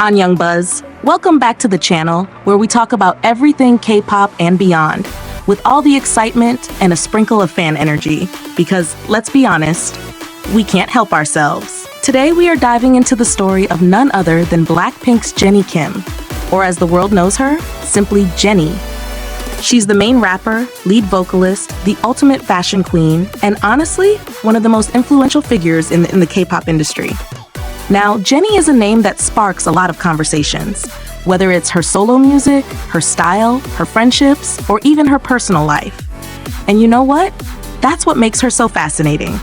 I'm Young Buzz. Welcome back to the channel where we talk about everything K-pop and beyond, with all the excitement and a sprinkle of fan energy, because let's be honest, we can't help ourselves. Today we are diving into the story of none other than BLACKPINK's Jennie Kim, or as the world knows her, simply Jennie. She's the main rapper, lead vocalist, the ultimate fashion queen, and honestly, one of the most influential figures in the K-pop industry. Now, Jennie is a name that sparks a lot of conversations, whether it's her solo music, her style, her friendships, or even her personal life. And you know what? That's what makes her so fascinating.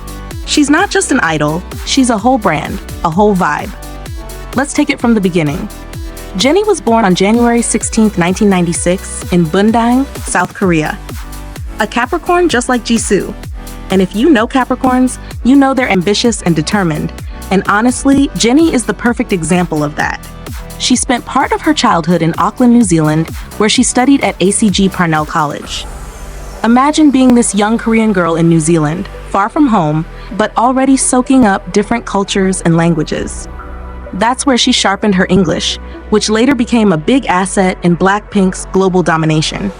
She's not just an idol, she's a whole brand, a whole vibe. Let's take it from the beginning. Jennie was born on January 16, 1996, in Bundang, South Korea. A Capricorn just like Jisoo. And if you know Capricorns, you know they're ambitious and determined. And honestly, Jennie is the perfect example of that. She spent part of her childhood in Auckland, New Zealand, where she studied at ACG Parnell College. Imagine being this young Korean girl in New Zealand, far from home, but already soaking up different cultures and languages. That's where she sharpened her English, which later became a big asset in BLACKPINK's global domination.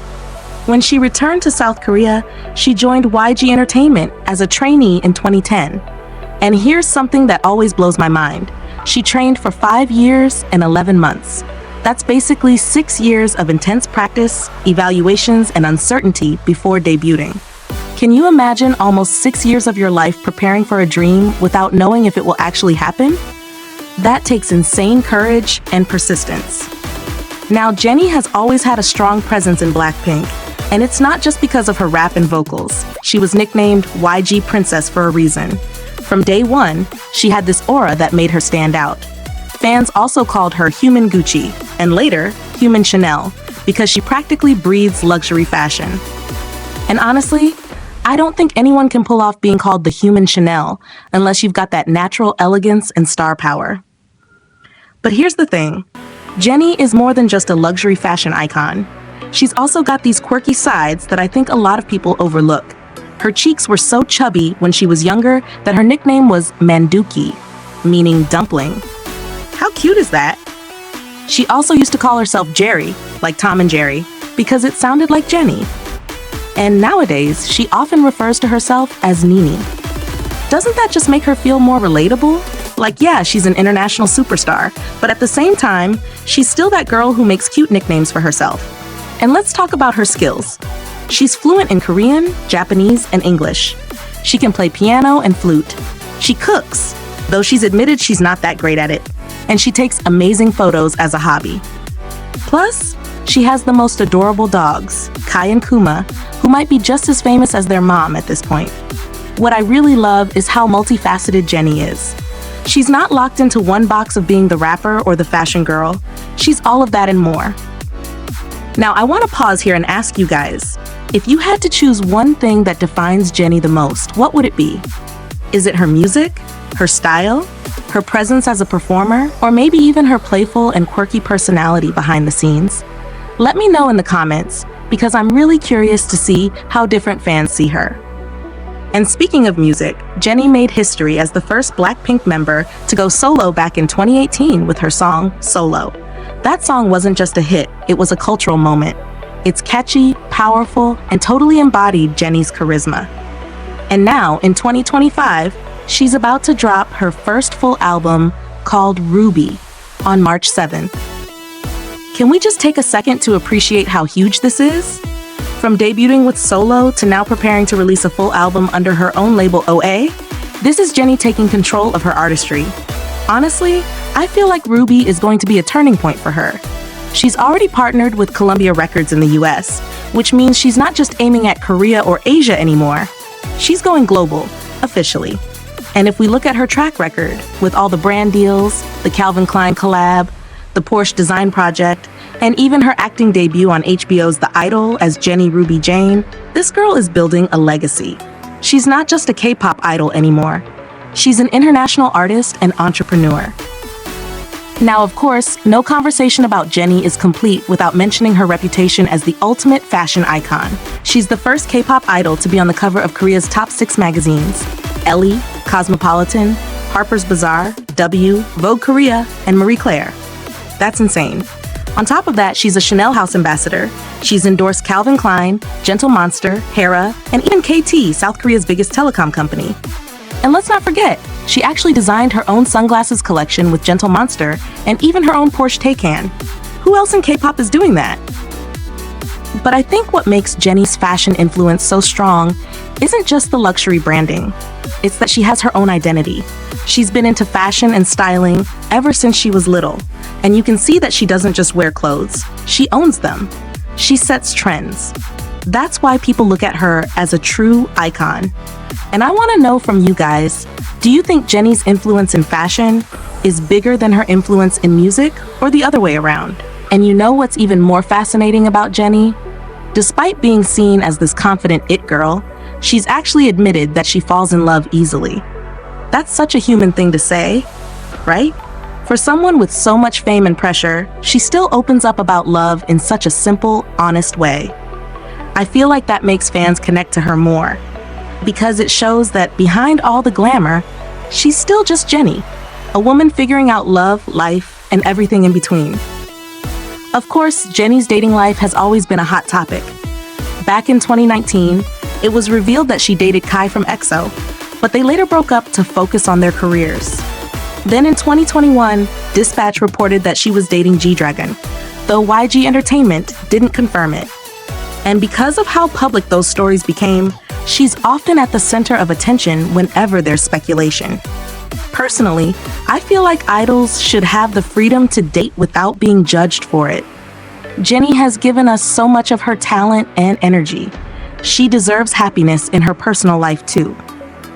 When she returned to South Korea, she joined YG Entertainment as a trainee in 2010. And here's something that always blows my mind. She trained for 5 years and 11 months. That's basically 6 years of intense practice, evaluations, and uncertainty before debuting. Can you imagine almost 6 years of your life preparing for a dream without knowing if it will actually happen? That takes insane courage and persistence. Now, Jennie has always had a strong presence in BLACKPINK, and it's not just because of her rap and vocals. She was nicknamed YG Princess for a reason. From day one, she had this aura that made her stand out. Fans also called her Human Gucci, and later, Human Chanel, because she practically breathes luxury fashion. And honestly, I don't think anyone can pull off being called the Human Chanel unless you've got that natural elegance and star power. But here's the thing, Jennie is more than just a luxury fashion icon. She's also got these quirky sides that I think a lot of people overlook. Her cheeks were so chubby when she was younger that her nickname was Manduki, meaning dumpling. How cute is that? She also used to call herself Jerry, like Tom and Jerry, because it sounded like Jennie. And nowadays, she often refers to herself as Nini. Doesn't that just make her feel more relatable? Like, yeah, she's an international superstar, but at the same time, she's still that girl who makes cute nicknames for herself. And let's talk about her skills. She's fluent in Korean, Japanese, and English. She can play piano and flute. She cooks, though she's admitted she's not that great at it. And she takes amazing photos as a hobby. Plus, she has the most adorable dogs, Kai and Kuma, who might be just as famous as their mom at this point. What I really love is how multifaceted Jennie is. She's not locked into one box of being the rapper or the fashion girl. She's all of that and more. Now, I want to pause here and ask you guys, if you had to choose one thing that defines Jennie the most, what would it be? Is it her music, her style, her presence as a performer, or maybe even her playful and quirky personality behind the scenes? Let me know in the comments, because I'm really curious to see how different fans see her. And speaking of music, Jennie made history as the first BLACKPINK member to go solo back in 2018 with her song, Solo. That song wasn't just a hit, it was a cultural moment. It's catchy, powerful, and totally embodied Jennie's charisma. And now, in 2025, she's about to drop her first full album called Ruby on March 7th. Can we just take a second to appreciate how huge this is? From debuting with Solo to now preparing to release a full album under her own label OA, this is Jennie taking control of her artistry. Honestly, I feel like Ruby is going to be a turning point for her. She's already partnered with Columbia Records in the US, which means she's not just aiming at Korea or Asia anymore. She's going global, officially. And if we look at her track record, with all the brand deals, the Calvin Klein collab, the Porsche design project, and even her acting debut on HBO's The Idol as Jennie Ruby Jane, this girl is building a legacy. She's not just a K-pop idol anymore. She's an international artist and entrepreneur. Now, of course, no conversation about Jennie is complete without mentioning her reputation as the ultimate fashion icon. She's the first K-pop idol to be on the cover of Korea's top 6 magazines. Elle, Cosmopolitan, Harper's Bazaar, W, Vogue Korea, and Marie Claire. That's insane. On top of that, she's a Chanel house ambassador. She's endorsed Calvin Klein, Gentle Monster, Hera, and even KT, South Korea's biggest telecom company. And let's not forget, she actually designed her own sunglasses collection with Gentle Monster and even her own Porsche Taycan. Who else in K-pop is doing that? But I think what makes Jennie's fashion influence so strong isn't just the luxury branding. It's that she has her own identity. She's been into fashion and styling ever since she was little, and you can see that she doesn't just wear clothes, she owns them. She sets trends. That's why people look at her as a true icon. And I want to know from you guys, do you think Jennie's influence in fashion is bigger than her influence in music, or the other way around? And you know what's even more fascinating about Jennie? Despite being seen as this confident it girl, she's actually admitted that she falls in love easily. That's such a human thing to say, right? For someone with so much fame and pressure, she still opens up about love in such a simple, honest way. I feel like that makes fans connect to her more, because it shows that behind all the glamour, she's still just Jennie, a woman figuring out love, life, and everything in between. Of course, Jennie's dating life has always been a hot topic. Back in 2019, it was revealed that she dated Kai from EXO, but they later broke up to focus on their careers. Then in 2021, Dispatch reported that she was dating G-Dragon, though YG Entertainment didn't confirm it. And because of how public those stories became, she's often at the center of attention whenever there's speculation. Personally, I feel like idols should have the freedom to date without being judged for it. Jennie has given us so much of her talent and energy. She deserves happiness in her personal life too.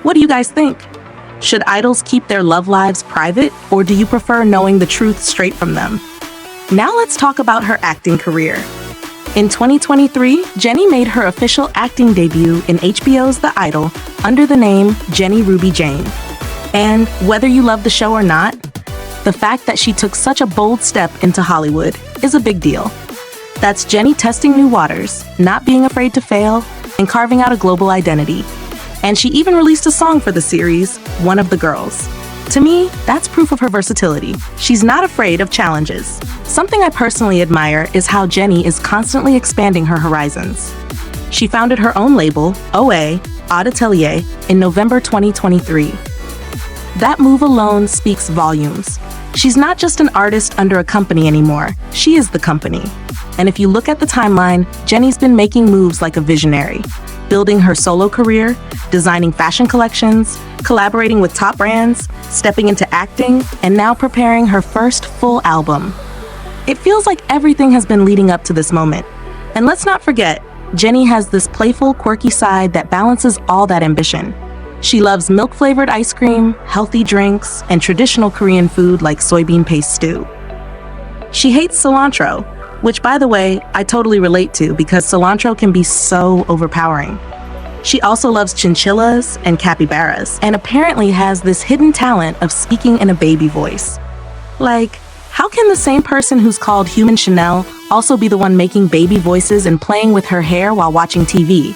What do you guys think? Should idols keep their love lives private, or do you prefer knowing the truth straight from them? Now let's talk about her acting career. In 2023, Jennie made her official acting debut in HBO's The Idol under the name Jennie Ruby Jane. And whether you love the show or not, the fact that she took such a bold step into Hollywood is a big deal. That's Jennie testing new waters, not being afraid to fail, and carving out a global identity. And she even released a song for the series, One of the Girls. To me, that's proof of her versatility. She's not afraid of challenges. Something I personally admire is how Jennie is constantly expanding her horizons. She founded her own label, OA, Atelier, in November 2023. That move alone speaks volumes. She's not just an artist under a company anymore, she is the company. And if you look at the timeline, Jennie's been making moves like a visionary, building her solo career, designing fashion collections, collaborating with top brands, stepping into acting, and now preparing her first full album. It feels like everything has been leading up to this moment. And let's not forget, Jennie has this playful, quirky side that balances all that ambition. She loves milk-flavored ice cream, healthy drinks, and traditional Korean food like soybean paste stew. She hates cilantro, which, by the way, I totally relate to because cilantro can be so overpowering. She also loves chinchillas and capybaras, and apparently has this hidden talent of speaking in a baby voice. Like, how can the same person who's called Human Chanel also be the one making baby voices and playing with her hair while watching TV?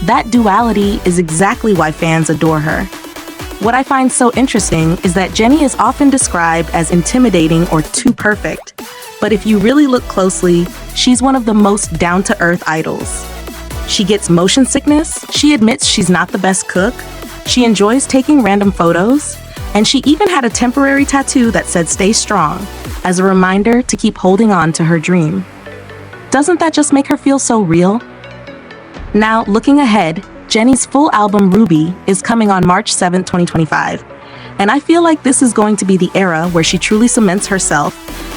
That duality is exactly why fans adore her. What I find so interesting is that Jennie is often described as intimidating or too perfect. But if you really look closely, she's one of the most down-to-earth idols. She gets motion sickness, she admits she's not the best cook, she enjoys taking random photos, and she even had a temporary tattoo that said "Stay strong" as a reminder to keep holding on to her dream. Doesn't that just make her feel so real? Now, looking ahead, Jennie's full album Ruby is coming on March 7, 2025. And I feel like this is going to be the era where she truly cements herself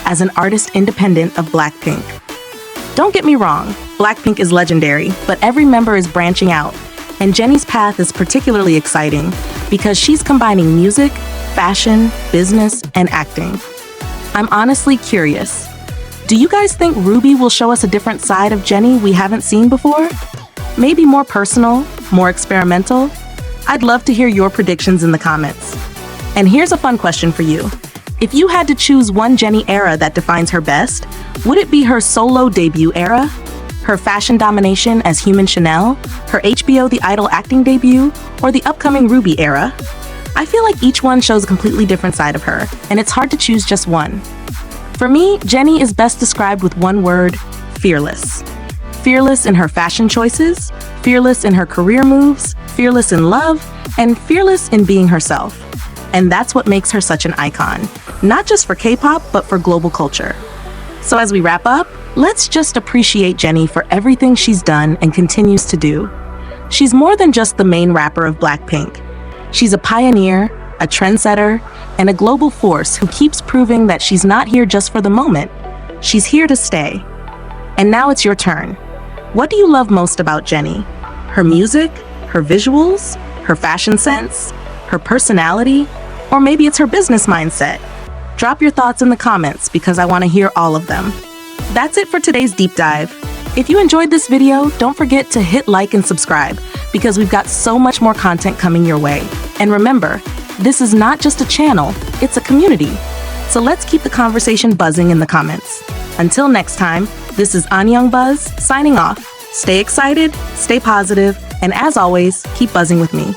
as an artist independent of BLACKPINK. Don't get me wrong, BLACKPINK is legendary, but every member is branching out. And Jennie's path is particularly exciting because she's combining music, fashion, business, and acting. I'm honestly curious. Do you guys think Ruby will show us a different side of Jennie we haven't seen before? Maybe more personal, more experimental? I'd love to hear your predictions in the comments. And here's a fun question for you. If you had to choose one Jennie era that defines her best, would it be her solo debut era, her fashion domination as human Chanel, her HBO The Idol acting debut, or the upcoming Ruby era? I feel like each one shows a completely different side of her, and it's hard to choose just one. For me, Jennie is best described with one word: fearless. Fearless in her fashion choices, fearless in her career moves, fearless in love, and fearless in being herself. And that's what makes her such an icon, not just for K-pop, but for global culture. So as we wrap up, let's just appreciate Jennie for everything she's done and continues to do. She's more than just the main rapper of BLACKPINK. She's a pioneer, a trendsetter, and a global force who keeps proving that she's not here just for the moment. She's here to stay. And now it's your turn. What do you love most about Jennie? Her music, her visuals, her fashion sense, her personality, or maybe it's her business mindset? Drop your thoughts in the comments because I want to hear all of them. That's it for today's deep dive. If you enjoyed this video, don't forget to hit like and subscribe because we've got so much more content coming your way. And remember, this is not just a channel, it's a community. So let's keep the conversation buzzing in the comments. Until next time, this is Buzz signing off. Stay excited, stay positive, and as always, keep buzzing with me.